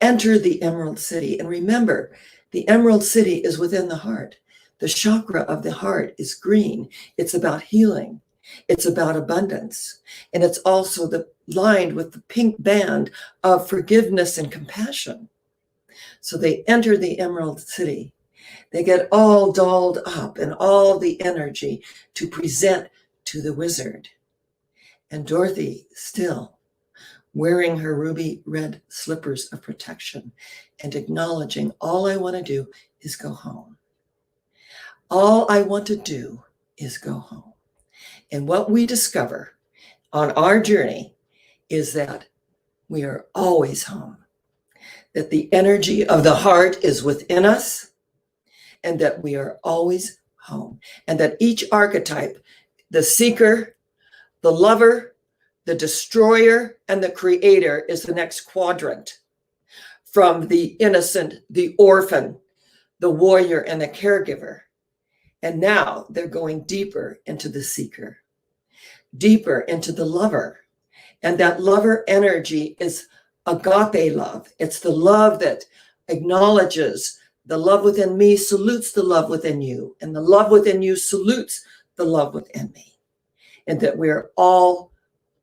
enter the Emerald City. And remember, the Emerald City is within the heart. The chakra of the heart is green. It's about healing. It's about abundance. And it's also lined with the pink band of forgiveness and compassion. So they enter the Emerald City. They get all dolled up and all the energy to present to the wizard. And Dorothy still wearing her ruby red slippers of protection and acknowledging all I want to do is go home. All I want to do is go home. And what we discover on our journey is that we are always home, that the energy of the heart is within us, and that we are always home, and that each archetype, the seeker, the lover, the destroyer, and the creator is the next quadrant from the innocent, the orphan, the warrior, and the caregiver. And now they're going deeper into the seeker, deeper into the lover. And that lover energy is agape love. It's the love that acknowledges the love within me salutes the love within you, and the love within you salutes the love within me. And that we're all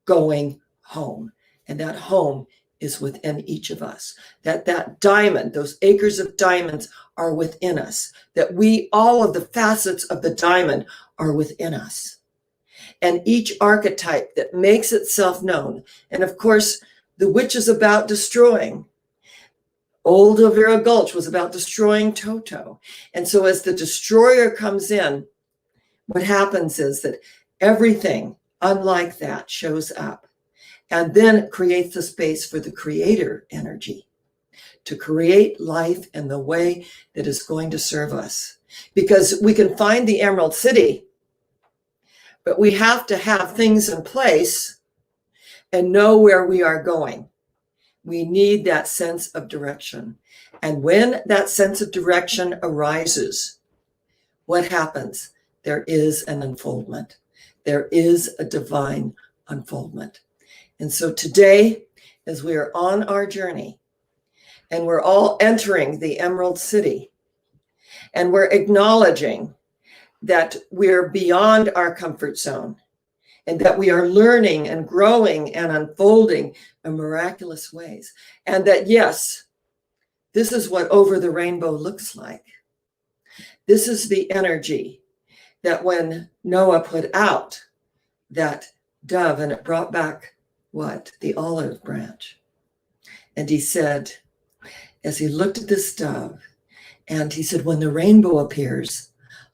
going home. And that home is within each of us. That diamond, those acres of diamonds are within us. That all of the facets of the diamond are within us. And each archetype that makes itself known. And of course, the witch is about destroying. Old Elvira Gulch was about destroying Toto. And so as the destroyer comes in, what happens is that everything unlike that shows up. And then it creates the space for the creator energy to create life in the way that is going to serve us. Because we can find the Emerald City, but we have to have things in place and know where we are going. We need that sense of direction. And when that sense of direction arises, what happens? There is an unfoldment. There is a divine unfoldment. And so today, as we are on our journey, and we're all entering the Emerald City, and we're acknowledging that we're beyond our comfort zone, and that we are learning and growing and unfolding in miraculous ways. And that, yes, this is what over the rainbow looks like. This is the energy that when Noah put out that dove and it brought back what? The olive branch. And he said, as he looked at this dove, and he said, when the rainbow appears,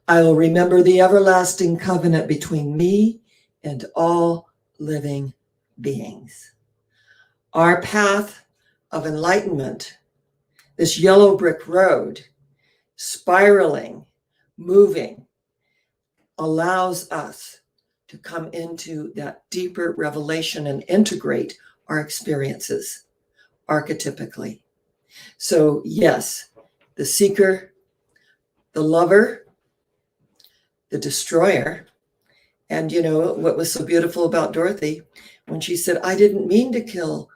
I will remember the everlasting covenant between me and all living beings. Our path of enlightenment, this yellow brick road, spiraling, moving, allows us to come into that deeper revelation and integrate our experiences archetypically. So yes, the seeker, the lover, the destroyer. And you know what was so beautiful about Dorothy when she said, I didn't mean to kill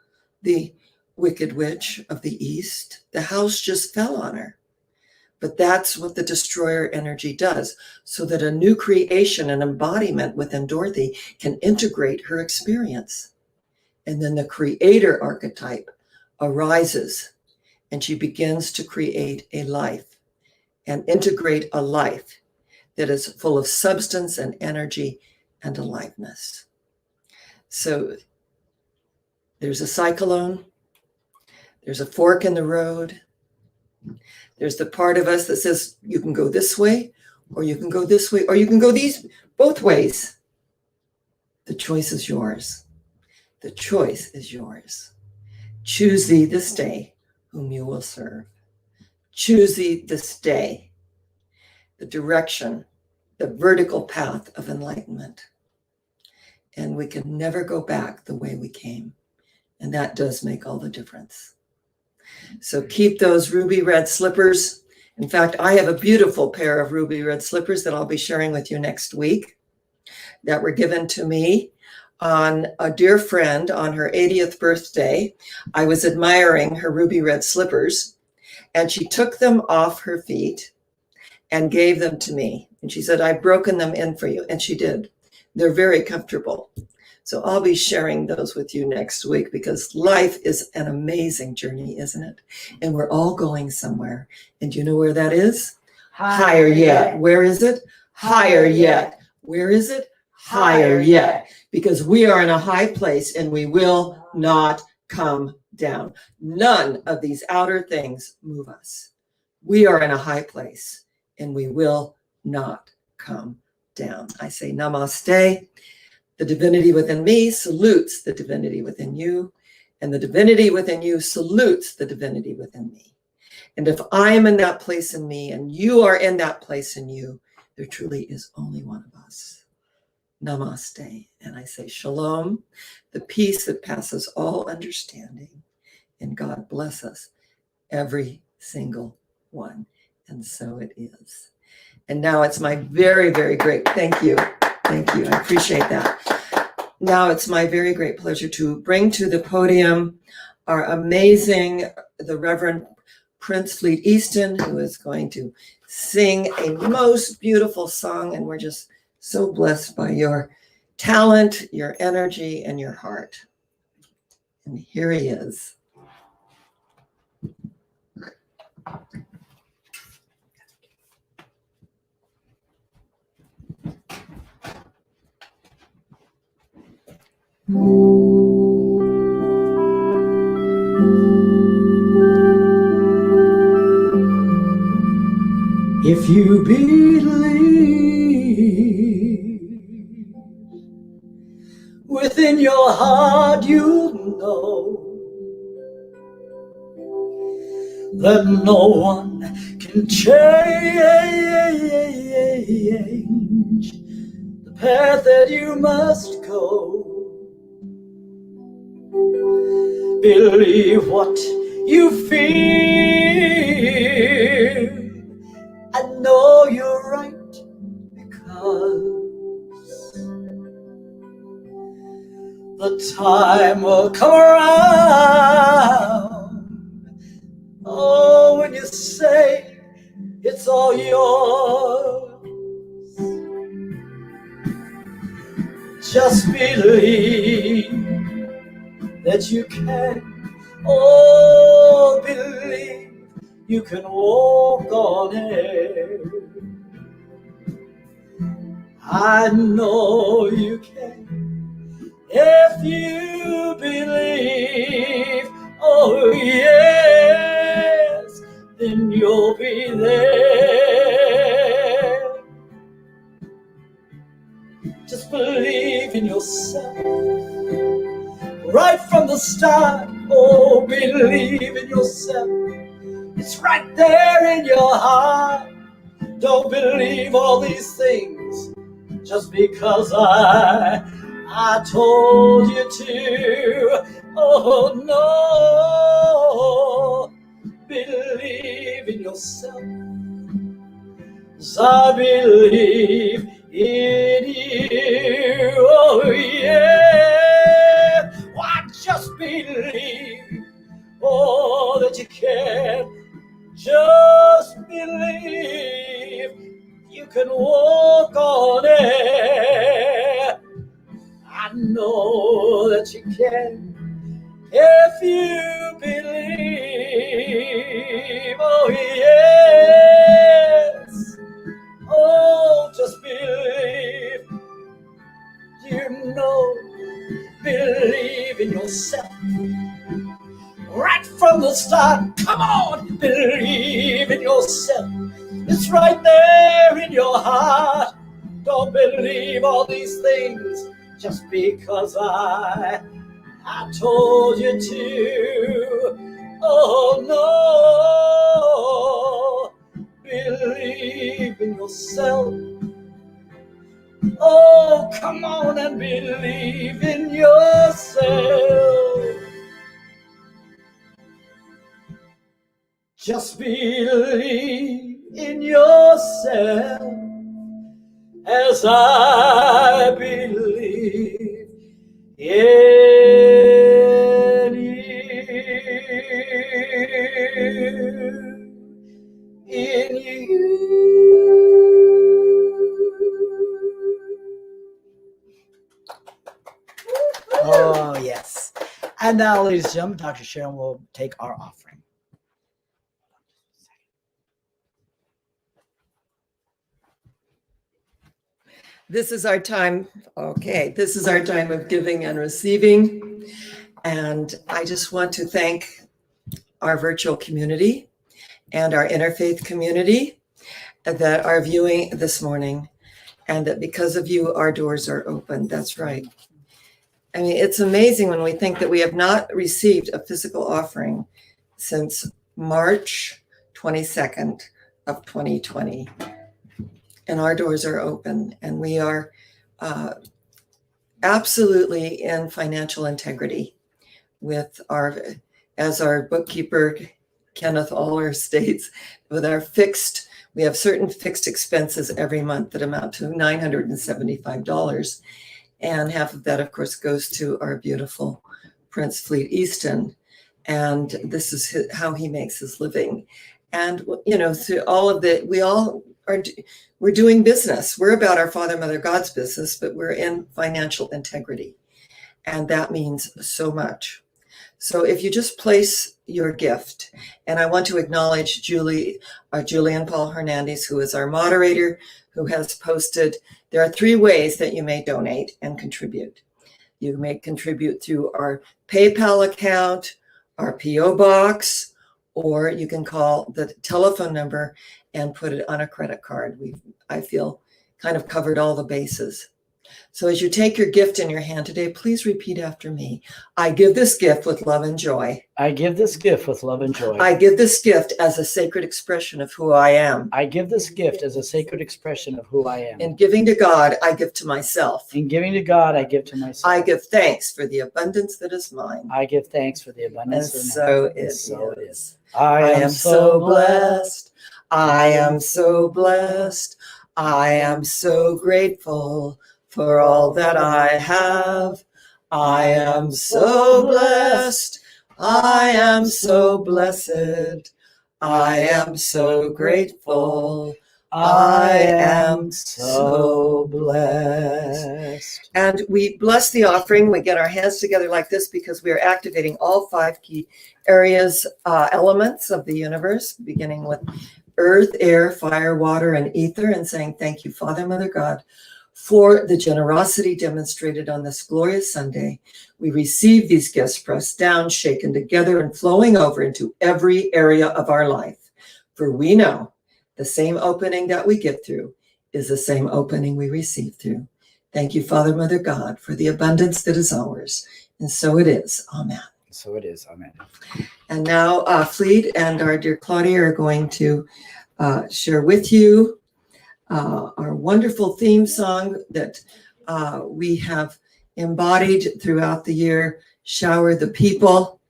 the wicked witch of the East. The house just fell on her. But that's what the destroyer energy does, so that a new creation and embodiment within Dorothy can integrate her experience. And then the creator archetype arises, and she begins to create a life and integrate a life that is full of substance and energy and aliveness. So there's a cyclone, there's a fork in the road. There's the part of us that says you can go this way, or you can go this way, or you can go both ways. The choice is yours. The choice is yours. Choose thee this day whom you will serve. Choose thee this day the direction, the vertical path of enlightenment. And we can never go back the way we came. And that does make all the difference. So keep those ruby red slippers. In fact, I have a beautiful pair of ruby red slippers that I'll be sharing with you next week that were given to me on a dear friend on her 80th birthday. I was admiring her ruby red slippers, and she took them off her feet and gave them to me. And she said, I've broken them in for you. And she did. They're very comfortable. So I'll be sharing those with you next week, because life is an amazing journey, isn't it? And we're all going somewhere. And you know where that is? Higher yet. Where is it? Higher yet. Where is it? Higher yet. Because we are in a high place and we will not come down. None of these outer things move us. We are in a high place and we will not come down. I say namaste. The divinity within me salutes the divinity within you, and the divinity within you salutes the divinity within me. And if I am in that place in me and you are in that place in you, there truly is only one of us. Namaste. And I say shalom, the peace that passes all understanding. And God bless us, every single one. And so it is. And now it's my very, very great, thank you. Thank you. I appreciate that. Now it's my very great pleasure to bring to the podium our amazing, the Reverend Prince Fleet Easton, who is going to sing a most beautiful song. And we're just so blessed by your talent, your energy, and your heart. And here he is. If you believe within your heart, you'll know that no one can change the path that you must go. Believe what you feel. I know you're right, because the time will come around. Oh, when you say it's all yours, just believe that you can. Oh, believe you can walk on it. I know you can if you believe. Oh yes, then you'll be there. Just believe in yourself right from the start. Oh, believe in yourself. It's right there in your heart. Don't believe all these things just because I told you to. Oh no, believe in yourself, 'cause I believe in you. Oh yeah, why just believe, oh, that you can. Just believe you can walk on it. I know that you can if you believe. Oh yes, oh, just believe. You know, believe in yourself right from the start. Come on, believe in yourself. It's right there in your heart. Don't believe all these things just because I told you to. Oh no, believe in yourself. Oh, come on and believe in yourself. Just believe in yourself as I believe in you. Oh, yes. And now, ladies and gentlemen, Dr. Sharon will take our offering. This is our time. Okay, this is our time of giving and receiving. And I just want to thank our virtual community and our interfaith community that are viewing this morning, and that because of you, our doors are open. That's right. I mean, it's amazing when we think that we have not received a physical offering since March 22nd of 2020. And our doors are open, and we are absolutely in financial integrity with as our bookkeeper, Kenneth Aller, states, we have certain fixed expenses every month that amount to $975. And half of that, of course, goes to our beautiful Prince Fleet Easton. And this is how he makes his living. And, through all of that, we're doing business. We're about our Father, Mother, God's business, but we're in financial integrity. And that means so much. So if you just place your gift, and I want to acknowledge Julian Paul Hernandez, who is our moderator, who has posted, there are 3 ways that you may donate and contribute. You may contribute through our PayPal account, our PO box, or you can call the telephone number and put it on a credit card. I feel kind of covered all the bases. So as you take your gift in your hand today, please repeat after me. I give this gift with love and joy. I give this gift with love and joy. I give this gift as a sacred expression of who I am. I give this gift as a sacred expression of who I am. In giving to God, I give to myself. In giving to God, I give to myself. I give thanks for the abundance that is mine. I give thanks for the abundance and that is mine. So it is. I am so blessed. I am so blessed. I am so grateful for all that I have. I am so blessed. I am so blessed. I am so grateful. I am so blessed. And we bless the offering. We get our hands together like this because we are activating all 5 key areas, elements of the universe, beginning with earth, air, fire, water, and ether, and saying, thank you, Father, Mother, God, for the generosity demonstrated on this glorious Sunday. We receive these gifts pressed down, shaken together, and flowing over into every area of our life. For we know the same opening that we give through is the same opening we receive through. Thank you, Father, Mother, God, for the abundance that is ours. And so it is. Amen. So it is. Amen. And now Fleet and our dear Claudia are going to share with you our wonderful theme song that we have embodied throughout the year, Shower the People.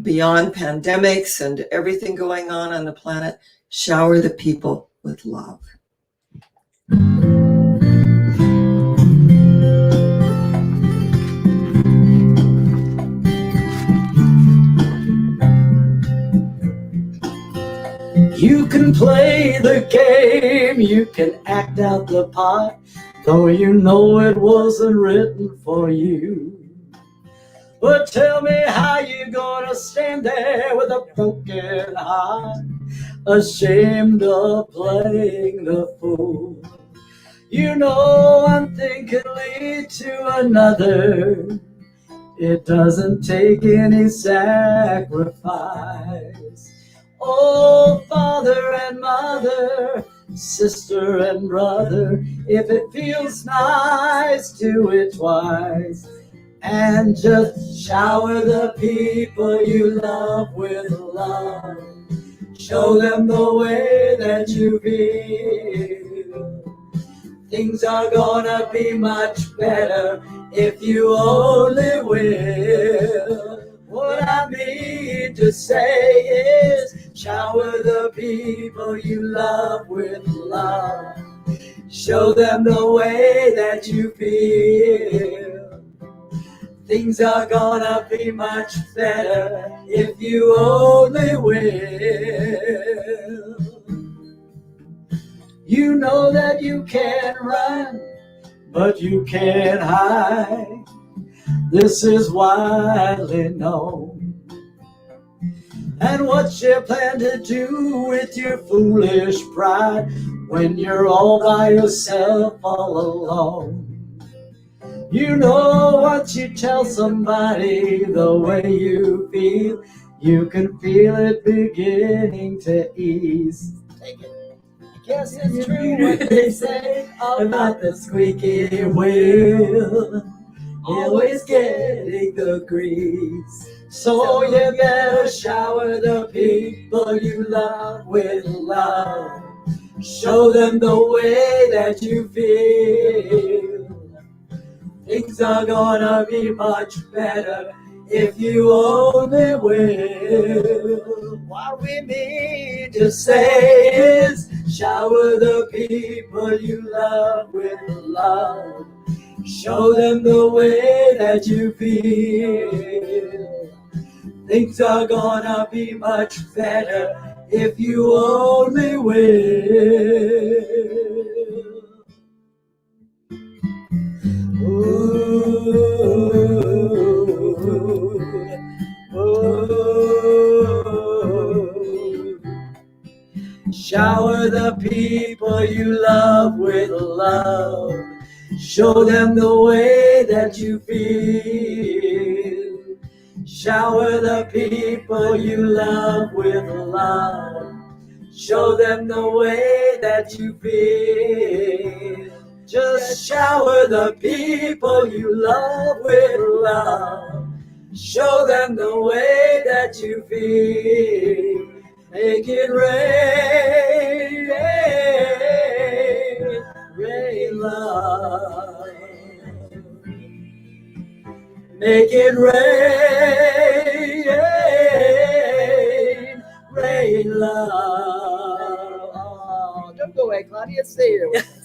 Beyond pandemics and everything going on the planet, shower the people with love. You can play the game, you can act out the part, though you know it wasn't written for you. But tell me how you gonna stand there with a broken heart, ashamed of playing the fool. You know one thing can lead to another. It doesn't take any sacrifice. Oh, father and mother, sister and brother, if it feels nice, do it twice. And just shower the people you love with love. Show them the way that you feel. Things are gonna be much better if you only will. What I mean to say is, shower the people you love with love. Show them the way that you feel. Things are gonna be much better if you only will. You know that you can run, but you can't hide. This is widely known. And what you plan to do with your foolish pride when you're all by yourself, all alone? You know, once you tell somebody the way you feel, you can feel it beginning to ease. Take it. Guess it's true what they say about the squeaky wheel, always getting the grease. So you better shower the people you love with love. Show them the way that you feel. Things are gonna be much better if you only will. What we mean to say is, shower the people you love with love. Show them the way that you feel. Things are gonna be much better if you only will. Ooh, ooh. Shower the people you love with love. Show them the way that you feel. Shower the people you love with love. Show them the way that you feel. Just shower the people you love with love. Show them the way that you feel. Make it rain, rain love. Make it rain, rain love. Oh, don't go away, Claudia. Stay here with us.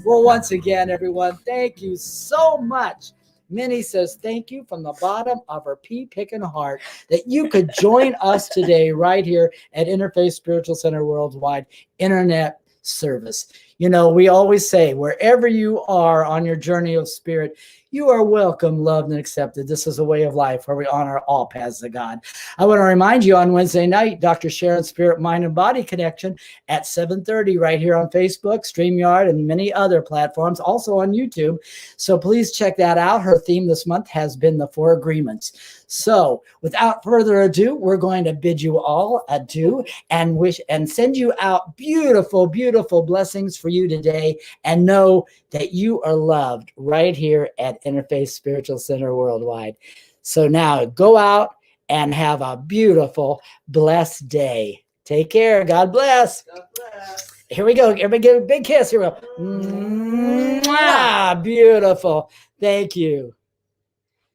Well, once again, everyone, thank you so much. Minnie says thank you from the bottom of her pea-picking heart that you could join us today right here at Interfaith Spiritual Center Worldwide Internet service. You know, we always say, wherever you are on your journey of spirit, you are welcome, loved, and accepted. This is a way of life where we honor all paths of God. I want to remind you on Wednesday night, Dr. Sharon's Spirit, Mind, and Body Connection at 7:30 right here on Facebook, StreamYard, and many other platforms, also on YouTube. So please check that out. Her theme this month has been the 4 agreements. So without further ado, we're going to bid you all adieu and wish and send you out beautiful, beautiful blessings for you today, and know that you are loved right here at Interfaith Spiritual Center Worldwide. So now go out and have a beautiful, blessed day. Take care. God bless. God bless. Here we go. Everybody give a big kiss. Here we go. Mwah! Beautiful. Thank you.